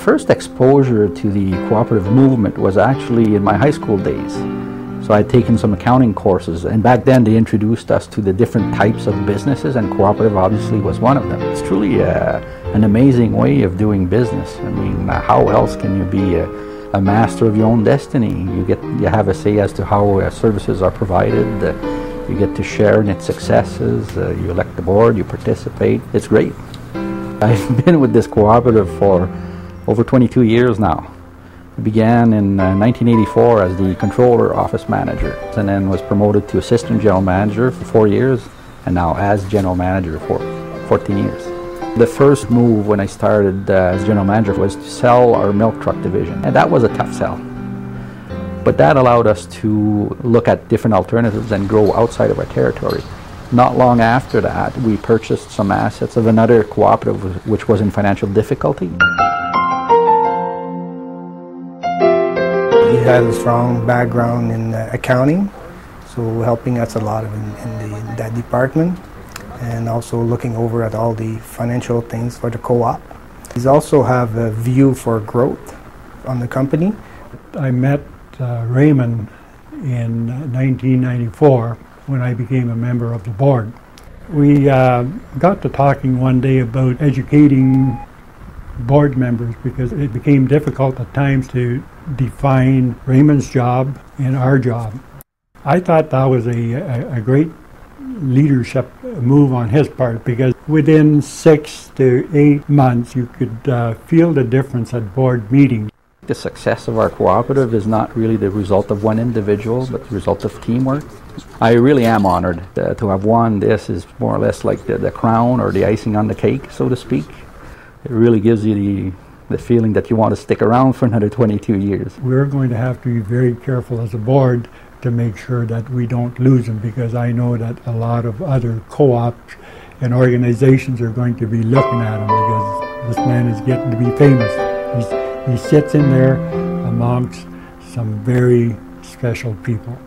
first exposure to the cooperative movement was actually in my high school days. So I'd taken some accounting courses, and back then they introduced us to the different types of businesses, and cooperative obviously was one of them. It's truly an amazing way of doing business. I mean, how else can you be a master of your own destiny? You have a say as to how services are provided. You get to share in its successes. You elect the board, you participate. It's great. I've been with this cooperative for over 22 years now. I began in 1984 as the controller office manager, and then was promoted to assistant general manager for 4 years, and now as general manager for 14 years. The first move when I started as general manager was to sell our milk truck division, and that was a tough sell. But that allowed us to look at different alternatives and grow outside of our territory. Not long after that, we purchased some assets of another cooperative which was in financial difficulty. He has a strong background in accounting, so helping us a lot in that department, and also looking over at all the financial things for the co-op. He also have a view for growth on the company. I met Raymond in 1994 when I became a member of the board. We got to talking one day about educating board members because it became difficult at times to define Raymond's job and our job. I thought that was a great leadership move on his part, because within 6 to 8 months you could feel the difference at board meetings. The success of our cooperative is not really the result of one individual, but the result of teamwork. I really am honored to have won. This is more or less like the crown or the icing on the cake, so to speak. It really gives you the feeling that you want to stick around for another 22 years. We're going to have to be very careful as a board to make sure that we don't lose him, because I know that a lot of other co-ops and organizations are going to be looking at him, because this man is getting to be famous. He sits in there amongst some very special people.